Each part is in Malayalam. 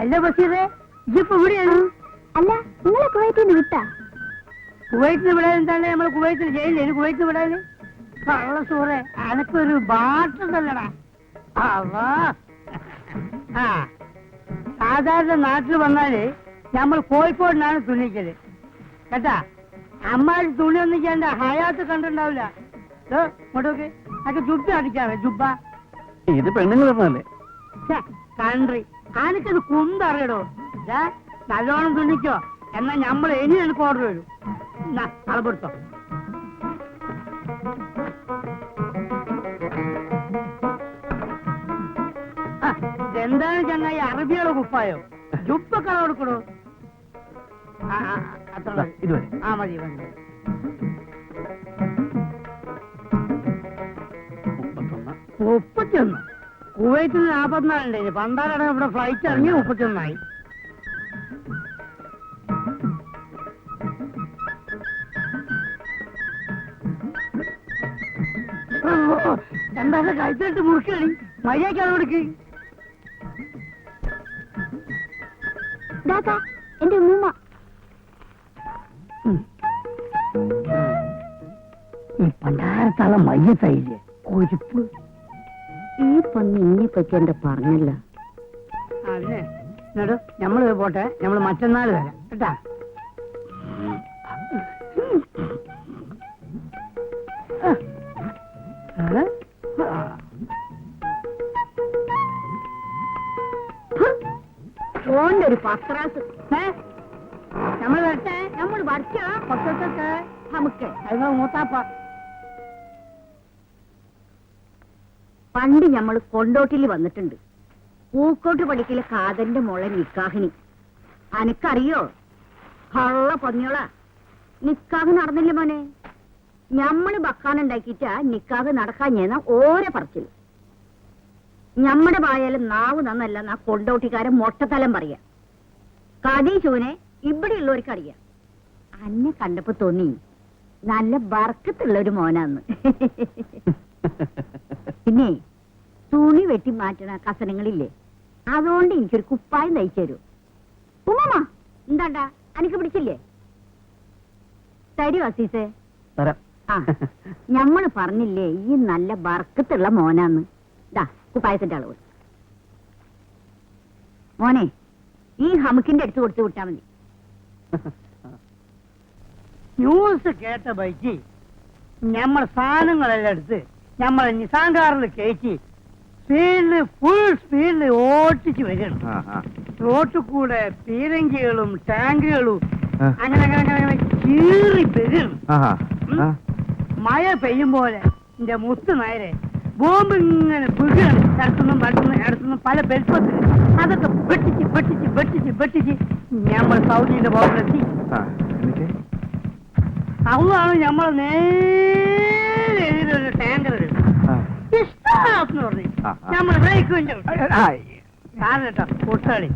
അല്ല ബഷീറേ, ഇതിപ്പോ ഇവിടെയാണ്. അല്ല, നിങ്ങളെ കുവൈറ്റിൽ നിന്ന് വിട്ടാ? കുവൈറ്റിന് വിടാൻ എന്താണ്? നമ്മൾ കുവൈറ്റിൽ ജയിലില്ല, കുവൈറ്റിന് വിടാന്. കള്ള സൂറേ, അനക്കൊരു ബാട്ടുണ്ടല്ലടാ. ആ, സാധാരണ നാട്ടിൽ വന്നാല് നമ്മൾ കോഴിക്കോടിനാണ് തുണിക്കല് കേട്ടാ. അമ്മാര് തുണി ഒന്നും ചെയ്യണ്ട, ഹയാത്ത് കണ്ടിട്ടുണ്ടാവില്ല. ഇങ്ങോട്ടൊക്കെ അതൊക്കെ ജുബ്ബ അടിക്കാവേ, ജുബ്ബ. ഇത് പെണ്ണുങ്ങൾ പറഞ്ഞല്ലേ കൺട്രി. ആനക്കത് കുന്തറിയടോ. നല്ലോണം തുണിക്കോ, എന്നാ നമ്മൾ ഇനി എനിക്ക് ഓർഡർ വരും. അളപ്പെടുത്തോ. എന്താണ് ചങ്ങായി, അറബികളെ കുപ്പായോ? ജുബ്ബ കള കൊടുക്കണോ? അത്ര ഇതുവരെ. ആ മതി മതി. 31. കുവൈറ്റിൽ 44 പണ്ടാരടം ഇവിടെ ഫ്ലൈറ്റ് ഇറങ്ങി 31. എന്താ കഴിച്ചിട്ട് മുറിക്കണി, മര്യാദ കൊടുക്ക്. എന്റെ ഉമ്മ ഈ പണ്ടാരത്താളെ മയ്യത്തായില്ലേ, കൊഴുപ്പ്. ഈ പന്നി ഇന്നെ പറ്റി എന്റെ പറഞ്ഞല്ല. അതെ എന്നിട്ട് നമ്മള് പോട്ടെ, നമ്മള് മറ്റന്നാൾ വരാം കേട്ടാ. ഓന്റെ ഒരു പത്രാസ്. നമ്മള് വരട്ടെ, നമ്മൾ വരച്ചാ പത്തൊക്കെ നമുക്ക് അതിനോ മൂത്താപ്പ. പണ്ട് ഞമ്മള് കൊണ്ടോട്ടിൽ വന്നിട്ടുണ്ട്. പൂക്കോട്ട് പഠിക്കലെ കാതന്റെ മോളെ നിക്കാഹിനി. അനക്കറിയോ? കള്ള പന്നിയോളാ. നിക്കാഹ് നടന്നില്ല മോനെ. ഞമ്മള് ബക്കാനുണ്ടാക്കിട്ടാ നിക്കാഹ് നടക്കാഞ്ഞേന്ന ഓരോ പറച്ചില്. ഞമ്മടെ വായാലും നാവ് നന്നല്ലെന്നാ കൊണ്ടോട്ടിക്കാരൻ മൊട്ടത്തലം പറയാ. കടീശൂനെ ഇവിടെയുള്ളവർക്കറിയാം. അന്നെ കണ്ടപ്പോ തോന്നി നല്ല ബർക്കത്തുള്ള ഒരു മോനാന്ന്. പിന്നെ തുണി വെട്ടി മാറ്റണ കസനങ്ങളില്ലേ, അതുകൊണ്ട് എനിക്കൊരു കുപ്പായം തയ്ച്ചു തരൂ. ഉമ്മ എന്താണ്ടാ, അനക്ക് പിടിച്ചില്ലേ? തരൂ അസീസേ. ആ, ഞമ്മള് പറഞ്ഞില്ലേ ഈ നല്ല ബർക്കത്തുള്ള മോനാന്ന്. ഇതാ കുപ്പായത്തിന്റെ അളവ്. മോനെ, ഈ ഹമുക്കിന്റെ അടുത്ത് കൊടുത്തു വിട്ടാ മതി. ന്യൂസ് കേട്ട ബൈക്ക് ഞമ്മൾ സാധനങ്ങളെല്ലാം എടുത്ത് ഞമ്മളെ നിസാൻ കാറിൽ കയറ്റി സ്പീഡില് ഫുൾ സ്പീഡില് ഓട്ടിച്ച് വരികയാണ്. റോട്ടിൽ കൂടെ പീരങ്കികളും ടാങ്കുകളും അങ്ങനെ അങ്ങനെ അങ്ങനെ അങ്ങനെ കീറി വരികയാണ്. മഴ പെയ്യും പോലെ എന്റെ മുത്ത് നേരെ ബോംബ് ഇങ്ങനെ പുകയാണ്. ഇടത്തുനിന്നും ഇടത്തുനിന്നും പല ബെൽപ്പത്തിൽ അതൊക്കെ വെട്ടിച്ച് വെട്ടിച്ച് വെട്ടിച്ച് വെട്ടിച്ച് ഞമ്മൾ സൗദിന്റെ ബോംബിലെത്തി. അതാണ് ഞമ്മൾ നേരെ എഴുതിയൊരു ടാങ്കർ ഇഷ്ടം പറഞ്ഞു ഞമ്മൾ കാരണം കേട്ടോ കൊട്ടാളി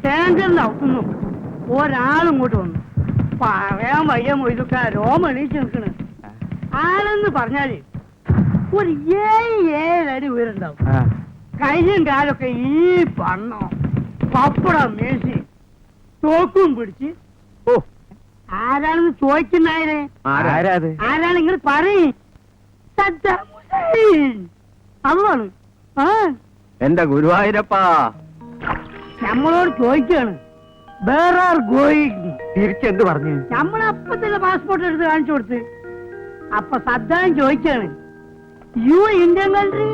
ടാങ്കറിന്റെ അവിടുന്നു ഒരാളും ഇങ്ങോട്ട് വന്നു. പറയാൻ വയ്യ മൊയ്തൊക്കെ രോമം എണീച്ച് നിൽക്കണ്. ആളെന്ന് പറഞ്ഞാല് ഒരു 7 അടി ഉയരുണ്ടാവും. കയ്യും കാലൊക്കെ ഈ പണ്ണോ പപ്പടം മേശി തോക്കും പിടിച്ച്. ഓ, ആരാണെന്ന് ചോദിക്കുന്നായനെ? ആരാണ് നിങ്ങൾ പറയും? അതാണ്. ആ, എന്റെ ഗുരുവായൂരപ്പാ നമ്മളോട് ചോദിക്കാണ് വേറെ ആർ ഗോയിങ്. തിരിച്ചെന്ത് പറഞ്ഞു? നമ്മളപ്പത്തിന്റെ പാസ്പോർട്ട് എടുത്ത് കാണിച്ചു കൊടുത്ത്. അപ്പൊ സദ്ദാൻ ചോദിക്കാണ് യു ഇന്ത്യൻ കൺട്രി.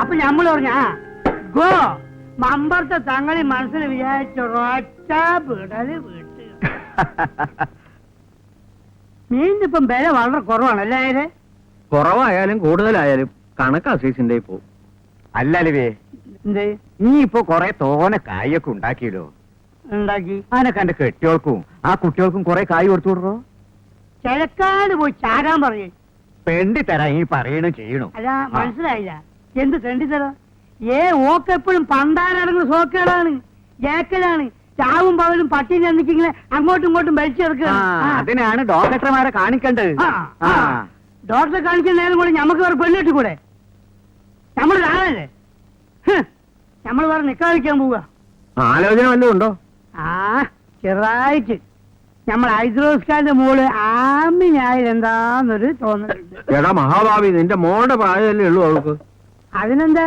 അപ്പൊ നമ്മൾ പറഞ്ഞ ഗോ. മമ്പറത്തെ തങ്ങളി മനസ്സിൽ വിചാരിച്ച ഒറ്റ വിടല് വീട്ട്. മീനിപ്പം വില വളരെ കുറവാണല്ലേ? അതിന് കുറവായാലും കൂടുതലായാലും കണക്കാ സീസിന്റെ പോ. അല്ലല്ലേ എന്ത് നീ ഇപ്പൊ കൊറേ തോനെ കായൊക്കെ ഉണ്ടാക്കിയല്ലോ. ഉണ്ടാക്കി അതിനെ കണ്ട് കെട്ടിയോൾക്കും ആ കുട്ടികൾക്കും കൊറേ കായ് കൊടുത്തു വിടറോ. ചിലക്കാട് പോയി ചാരാൻ പറയേ. പെണ്ടി തരാ ഈ പറയണോ ചെയ്യണോ? അല്ല മനസ്സിലായില്ല. എന്ത് തെണ്ടിത്തരോ? ഓക്കെപ്പോഴും പണ്ടാരടങ്ങുന്ന സോക്കേടാണ്, ജേക്കലാണ്. ചാവും പകലും പട്ടിണി എന്നിങ്ങനെ അങ്ങോട്ടും ഇങ്ങോട്ടും വലിച്ചെടുക്കുക. അതിനാണ് ഡോക്ടർമാരെ കാണിക്കേണ്ടത്. ഡോക്ടറെ കാണിക്കുന്ന നേരം കൂടെ ഞമ്മക്ക് വേറെ പെണ്ണിട്ട് കൂടെ? നമ്മൾ ആളല്ലേ? നമ്മൾ വേറെ നിക്കാതിരിക്കാൻ പോവുക. ആലോചന വല്ലതും ഉണ്ടോ? ആ ചെറുതായിട്ട് നമ്മൾ ഹൈദ്രോസ്കാന്റെ മോള് ആമിനായാലെന്താന്നൊരു തോന്നലുണ്ട്. എടാ മഹാഭാവി, നിന്റെ മോളുടെ പ്രായമല്ലേ ഉള്ളൂ അവൾക്ക്. അതിനെന്താ,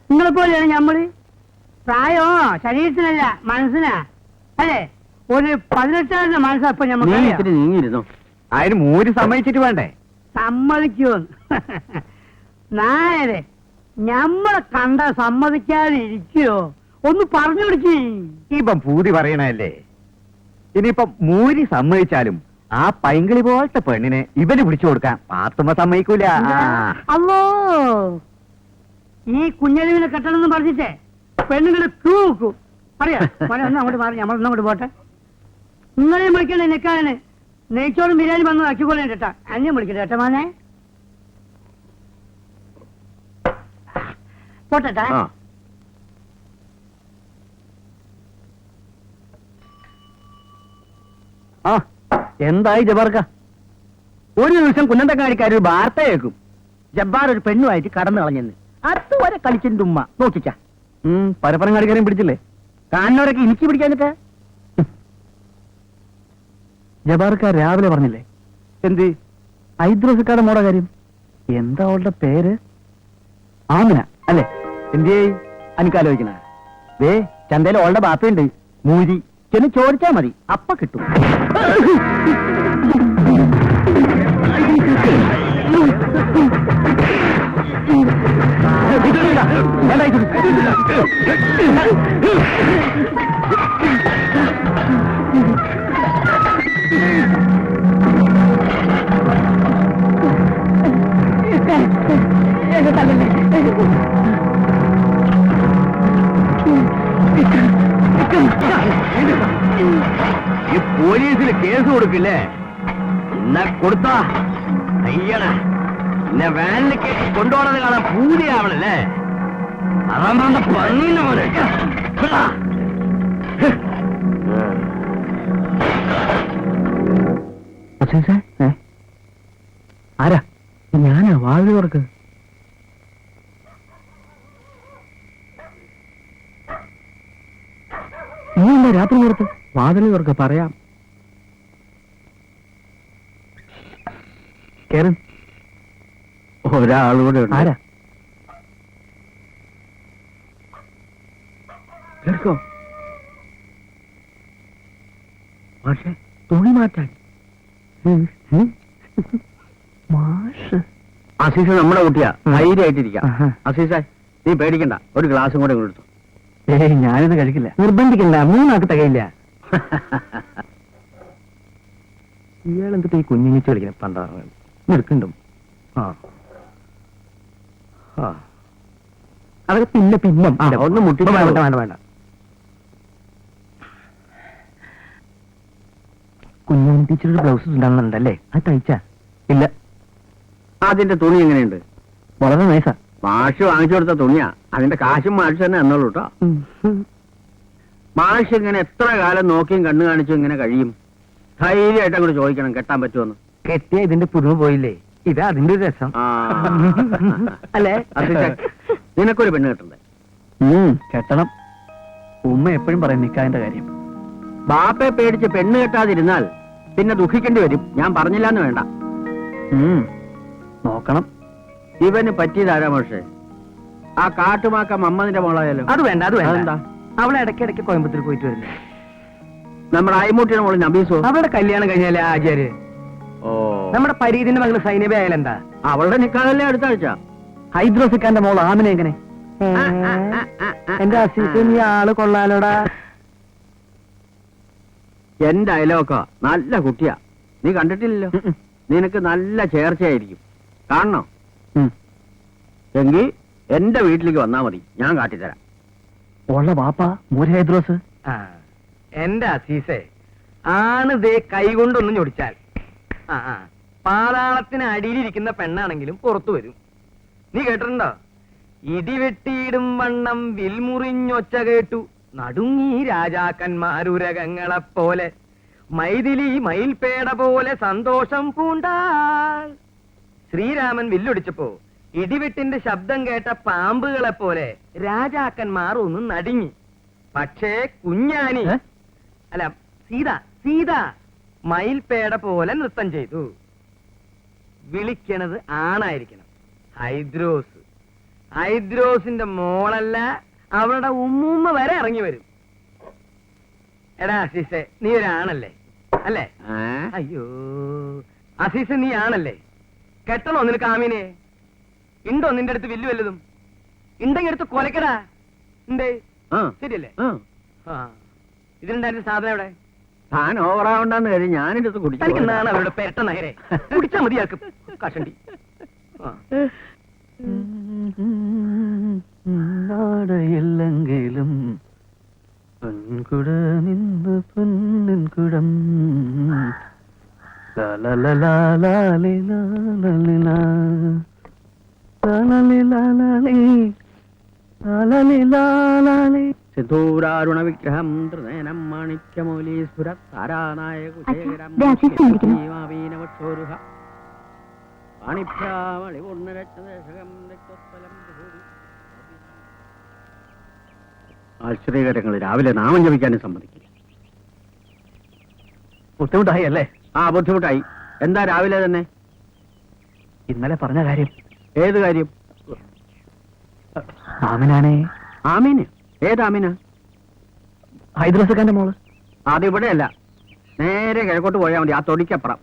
നിങ്ങളെ പോലെയാണ് ഞമ്മള്. പ്രായോ ശരീരത്തിനല്ല മനസ്സിനാ, അല്ലേ? ഒരു 18 മനസ്സപ്പൊ നീ ഞമ്മക്ക് ഇത്തിരി നീങ്ങിയിരുന്നോ. അതിന് മൂര് സമ്മതിച്ചിട്ട് വേണ്ടേ? സമ്മതിക്കുമെന്ന്. നായരെ ഞമ്മളെ കണ്ട സമ്മതിക്കാതെ ഇരിക്കുവോ? ഒന്ന് പറഞ്ഞു കൊടുക്കി. ഇപ്പം പൂതി പറയണല്ലേ. ഇനിയിപ്പം മൂരി സമ്മതിച്ചാലും ആ പൈങ്കിളി പോലത്തെ പെണ്ണിനെ ഇവന് പിടിച്ചു കൊടുക്കാൻ പാത്തുമ്മ സമ്മതിക്കൂല. അല്ലോ, ഈ കുഞ്ഞലിവിനെ കെട്ടണമെന്ന് പറഞ്ഞിട്ടേ പെണ്ണുങ്ങളെ ക്യൂ വെക്കും. അറിയാം, ഒന്നും അങ്ങോട്ട് മാറി, നമ്മളൊന്നും അങ്ങോട്ട് പോട്ടെ. നിങ്ങളെയും വിളിക്കണേ നിൽക്കാന്. നെയ്ച്ചോറും ബിരിയാണി വന്ന് ആക്കിക്കൊള്ളേ കേട്ടാ. അന്യം വിളിക്കട്ടെ കേട്ടോ മോനെ. പോട്ടെ. ആ ആ എന്തായി ജബാർക്ക? ഒരു ദിവസം കുന്നന്തക്കാരിക്കാർ ഒരു വാർത്ത കേൾക്കും, ജബ്ബാർ ഒരു പെണ്ണുമായിട്ട് കടന്നു കളഞ്ഞെന്ന്. അതുവരെ കളിച്ചിട്ട് ഉമ്മ നോക്കിച്ച. പരപ്പരം കാടിക്കാരെയും പിടിച്ചില്ലേ? കാണുന്നവരൊക്കെ എനിക്ക് പിടിക്കാഞ്ഞിട്ട്. ജബാർക്ക രാവിലെ പറഞ്ഞില്ലേ എന്ത് ഹൈദ്രോസിക്കാരുടെ മോടെ കാര്യം? എന്താ അവളുടെ പേര്? ആമിന അല്ലേ? എന്തേ എനിക്കാലോചിക്കണ? ദേ ചന്തയിൽ അവളുടെ ബാപ്പയുണ്ട്, മൂരി. ചെന്ന് ചോദിച്ചാ മതി, അപ്പ കിട്ടും. ഈ പോലീസിൽ കേസ് കൊടുക്കില്ലേ? എന്നാ കൊടുത്താ അയ്യണ എന്നെ വാനിലേക്ക് കൊണ്ടുപോകണത് കാണാൻ പൂതിയാവണല്ലേ? അതാ പന്നീന്ന് പോലെ. ആരാ? ഞാനാ വാതിൽ തുറക്ക്. നീ എന്താ രാത്രി പുറത്ത്? വാതിൽ തുറക്ക്, പറയാം. കേറ്. ഒരാളൂടെ ആരാ? കേൾക്കോ? പക്ഷേ തുണി മാറ്റാൻ മാഷ്. അസീസ നമ്മുടെ കുട്ടിയാ, ധൈര്യമായിട്ടിരിക്കാം. ആഹാ. അസീസ നീ പേടിക്കണ്ട, ഒരു ഗ്ലാസും കൂടെ കൊടുത്തു. ഏയ് ഞാനിത് കഴിക്കില്ല. നിർബന്ധിക്കണ്ട, 3 ആൾക്ക് തികയില്ല. ഇയാളെന്തിട്ട് ഈ കുഞ്ഞിങ്ങിച്ച് കളിക്കണം? പണ്ടാണ് നിൽക്കണ്ടും. ആ അതൊക്കെ പിന്നെ പിന്നം. ഒന്ന് മുട്ടി. വേണ്ട വേണ്ട വേണ്ട. കുഞ്ഞാൻ ടീച്ചറുടെ ബ്ലൗസ് ഉണ്ടാകുന്നുണ്ടല്ലേ? അത് തയ്ച്ചാ? ഇല്ല. അതിന്റെ തുണി എങ്ങനെയുണ്ട്? വളരെ നൈസാ. മാഷ് വാങ്ങിച്ചു കൊടുത്ത തുണിയാ, അതിന്റെ കാശും മാഷ് തന്നെ എന്നോളൂ കേട്ടോ. മാഷ് ഇങ്ങനെ എത്ര കാലം നോക്കിയും കണ്ണു കാണിച്ചും ഇങ്ങനെ കഴിയും? ധൈര്യമായിട്ട് അങ്ങോട്ട് ചോദിക്കണം, കെട്ടാൻ പറ്റുമെന്ന്. കെട്ടിയ ഇതിന്റെ പുതുമ പോയില്ലേ? ഇതാ അതിന്റെ ഒരു രസം. അല്ലേ? നിനക്കൊരു പെണ്ണ് കെട്ടണ്ടേ? കെട്ടണം. ഉമ്മ എപ്പോഴും പറയും നിക്കാതിന്റെ കാര്യം. ബാപ്പയെ പേടിച്ച് പെണ്ണ് കെട്ടാതിരുന്നാൽ പിന്നെ ദുഃഖിക്കേണ്ടി വരും. ഞാൻ പറഞ്ഞില്ലാന്ന് വേണ്ട. നോക്കണം. ഇവന് പറ്റിയതാരാ മാഷേ? ആ കാട്ടുമാക്ക മമ്മദിന്റെ മോളായാലോ? അത് വേണ്ട, അത് വേണ്ട. അതെന്താ? അവളെ ഇടയ്ക്കിടയ്ക്ക് കോയമ്പത്തൂർ പോയിട്ട് വരുന്നു. നമ്മുടെ അയ്മൂട്ടിയുടെ മോള് നബീസോ? അവളുടെ കല്യാണം കഴിഞ്ഞാലേ ആചാര്യ. ഓ, നമ്മുടെ പരീതിന്റെ മകള് സൈനബ ആയാലെന്താ? അവളുടെ നിക്കാതല്ലേ അടുത്ത ആഴ്ച. ഹൈദ്രോസിക്കാന്റെ മോൾ ആമിനെ എങ്ങനെ? എന്റെ അസീസ്, നീ ആള് കൊള്ളാലോടാ. എന്റെ അയലൊക്കെ നല്ല കുട്ടിയാ, നീ കണ്ടിട്ടില്ലല്ലോ. നിനക്ക് നല്ല ചേർച്ചയായിരിക്കും. കാണണോ? എങ്കിൽ എന്റെ വീട്ടിലേക്ക് വന്നാ മതി, ഞാൻ കാട്ടിത്തരാം. ഉള്ള വാപ്പ മൂര് ഹൈദ്രോസ്. എന്റെ അസീസെ, ആണ് ദേ കൈകൊണ്ടൊന്നും ഞൊടിച്ചാൽ പാതാളത്തിന് അടിയിലിരിക്കുന്ന പെണ്ണാണെങ്കിലും പുറത്തു വരും. നീ കേട്ടിട്ടുണ്ടോ? ഇടിവെട്ടിയിടും വണ്ണം വിൽമുറിഞ്ഞൊച്ച കേട്ടു നടുങ്ങി രാജാക്കന്മാരുരകങ്ങളെപ്പോലെ മൈഥിലി മയിൽപേട പോലെ സന്തോഷം പൂണ്ടാൾ. ശ്രീരാമൻ വില്ലൊടിച്ചപ്പോ ഇടിവെട്ടിന്റെ ശബ്ദം കേട്ട പാമ്പുകളെ പോലെ രാജാക്കന്മാർ ഒന്ന് നടുങ്ങി. പക്ഷേ കുഞ്ഞാനി ഏ? അല്ല സീത സീത മയിൽപേട പോലെ നൃത്തം ചെയ്തു. വിളിക്കണത് ആണായിരിക്കണം. ഹൈദ്രോസ്. ഹൈദ്രോസിന്റെ മോളല്ല, അവളുടെ ഉമ്മൂമ്മ വരെ ഇറങ്ങി വരും. എടാ അസീസെ, നീ ഒരാണല്ലേ? അല്ലേ? അയ്യോ അസീസ്, നീ ആണല്ലേ? കെട്ടണോ നിനക്ക് ആമീനെ? ഉണ്ടോ നിന്റെ അടുത്ത് വില്ലു വല്ലതും? ഉണ്ടെങ്കിൽ എടുത്ത് കൊലക്കടാ. ഉണ്ട്, ശരിയല്ലേ? ഇതിനുണ്ടായിരുന്ന സാധനം എവിടെ? താൻ ഓവറാവണ്ടെന്ന് കരുതി ഞാനെടുത്ത് കളിക്കുന്നതാണ് അവരുടെ പെരട്ട നഗരെ. കുടിച്ചാ മതിയാക്കും കഷണ്ടി. നാടയില്ലെങ്കിലും പൊൻകുട നിന്ന് പൊന്നിൻകുടം സിന്ധൂരാരുണ വിഗ്രഹം ത്രിനയനം മാണിക്യമൗലീസ്ഫുര താരാനായകുശേഖരം ആശ്ചര്യകരങ്ങൾ രാവിലെ നാമം ജപിക്കാനും സമ്മതിക്കില്ല. ബുദ്ധിമുട്ടായി അല്ലേ? ബുദ്ധിമുട്ടായി. എന്താ രാവിലെ തന്നെ? ഇന്നലെ പറഞ്ഞ കാര്യം. ഏത് കാര്യം? ആമിനാണേ. ആമീന്? ഏതാമീന? ഹൈദ്രോസക്കാന്റെ മോള്. അതിവിടെയല്ല, നേരെ കിഴക്കോട്ട് പോയാൽ മതി, ആ തൊടിക്കപ്പുറം.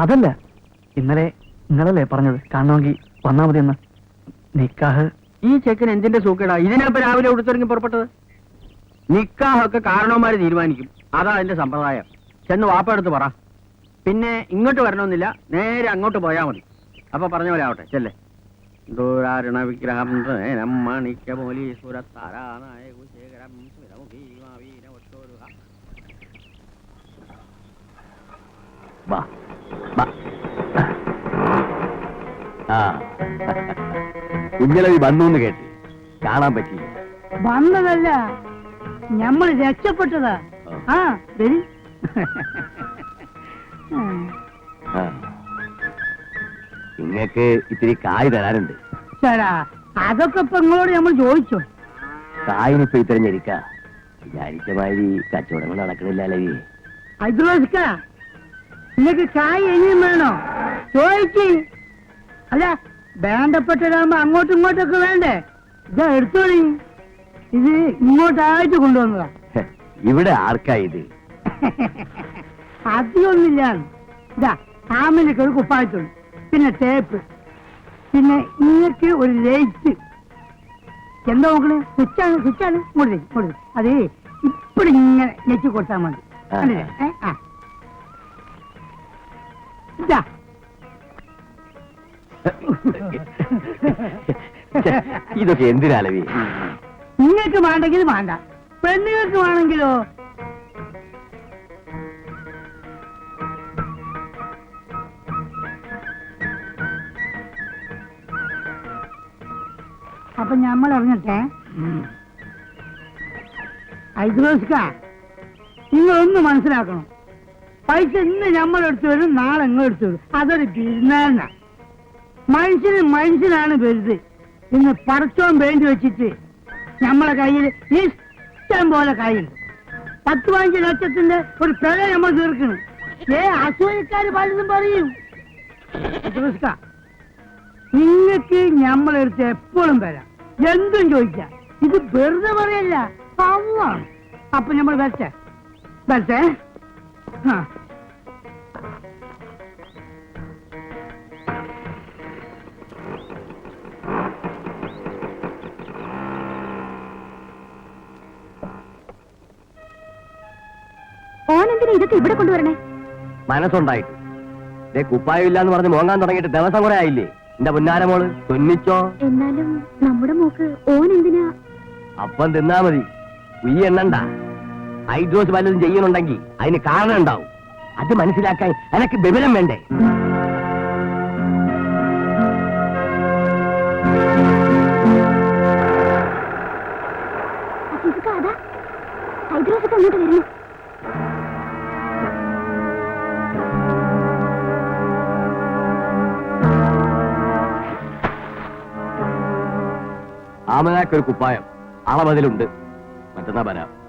അതല്ല, ഇന്നലെ നിങ്ങളല്ലേ പറഞ്ഞത് കാണണമെങ്കിൽ വന്നാ മതി എന്ന്. നിക്കാഹ്. ഈ ചെക്കൻ എന്തിന്റെ സൂക്കേടാ ഇതിനപ്പോ രാവിലെ ഉടുത്തിറങ്ങി പുറപ്പെട്ടത്? നിക്കാഹൊക്കെ കാരണവന്മാര് തീരുമാനിക്കും, അതാ അതിന്റെ സമ്പ്രദായം. ചെന്ന് വാപ്പ എടുത്ത് പറ. പിന്നെ ഇങ്ങോട്ട് വരണമെന്നില്ല, നേരെ അങ്ങോട്ട് പോയാൽ മതി. അപ്പൊ പറഞ്ഞ പോലെ ആവട്ടെ, ചെല്ലേ. ദൂരാരുണ വിഗ്രഹം കുഞ്ഞളവി വന്നു എന്ന് കേട്ട് കാണാൻ പറ്റിയില്ല. വന്നതല്ല, നമ്മൾ രക്ഷപ്പെട്ടതാ. വരി. നിങ്ങക്ക് ഇത്തിരി കായ് തരാനുണ്ട്. ചേടാ, അതൊക്കെ ഇപ്പൊ നിങ്ങളോട് നമ്മൾ ചോദിച്ചോ? കായിനിപ്പോ ഇത്തിരഞ്ഞിരിക്ക വിചാരിച്ച മാതിരി കച്ചവടങ്ങൾ നടക്കണില്ലല്ലേ. ഹൈദ്രോസ്ക, നിങ്ങക്ക് കായ് ഇനിയും വേണോ? ചോദിക്ക്. അല്ല, വേണ്ടപ്പെട്ടതാകുമ്പോ അങ്ങോട്ടും ഇങ്ങോട്ടൊക്കെ വേണ്ടേ? ഇതാ എടുത്തോളി. ഇത് ഇങ്ങോട്ടായിട്ട് കൊണ്ടുവന്നതാ. ഇവിടെ ആർക്കാ ഇത്? അധികമൊന്നുമില്ല. ഇതാ ആമിനൊക്കെ ഒരു കുപ്പായത്തുള്ളൂ, പിന്നെ ടേപ്പ്, പിന്നെ ഇങ്ങക്ക് ഒരു ലൈറ്റ്. എന്താ നോക്കണേ? സ്വിച്ചാണ്, സ്വിച്ചാണ്. ഇങ്ങോട്ട് അതേ ഇപ്പഴും ഇങ്ങനെ ഞെക്കി കൊടുത്താൽ മതി. ഇതാ ഇതൊക്കെ എന്തിനാലവി? നിങ്ങൾക്ക് വേണ്ടെങ്കിൽ വേണ്ട, പെണ്ണുങ്ങൾക്ക് വേണമെങ്കിലോ? അപ്പൊ നമ്മൾ ഇറങ്ങട്ടെ. ഹൈദ്രോസ്ക, നിങ്ങളൊന്ന് മനസ്സിലാക്കണം. പൈസ ഇന്ന് നമ്മളെടുത്ത് വരും, നാളെ എടുത്തു വരും. അതൊരു ബിസിനസ്സാ. മനുഷ്യനാണ് വലുത്. ഇന്ന് പടച്ചോൻ വേണ്ടി വെച്ചിട്ട് നമ്മളെ കയ്യിൽ ഇഷ്ടം പോലെ കയ്യുണ്ട്. 10-15 ലക്ഷത്തിന്റെ ഒരു പിഴ നമ്മൾ തീർക്കണം. അസൂയക്കാര് പലതും പറയും. നിങ്ങൾക്ക് നമ്മളെടുത്ത് എപ്പോഴും വരാം, എന്തും ചോദിക്കാം. ഇത് വെറുതെ പറയല്ല, പാവമാണ്. അപ്പൊ നമ്മൾ വരട്ടെ. ഓനെന്തിനാ ഇതൊക്കെ ഇവിടെ കൊണ്ടുവരണേ? മനസ്സുണ്ടായിട്ട് കുപ്പായില്ല എന്ന് പറഞ്ഞ് മോങ്ങാൻ തുടങ്ങിയിട്ട് ദിവസം കുറെ ആയില്ലേ? എന്റെ പുന്നാരമോള് തുന്നിച്ചോ. എന്നാലും നമ്മുടെ മോക്ക് ഓനെന്തിനാ? അപ്പം തിന്നാ മതി, ഉയ്യ എണ്ണണ്ട. ഹൈഡ്രോസ് വല്ലതും ചെയ്യുന്നുണ്ടെങ്കിൽ അതിന് കാരണം ഉണ്ടാവും. അത് മനസ്സിലാക്കാൻ എനക്ക് വിവരം വേണ്ടേ? ഹൈദ്രോസൊക്കെ അങ്ങോട്ട് വരുന്നു. ആമനാക്കൊരു കുപ്പായം അളവതിലുണ്ട്. മറ്റന്നാ വരാം.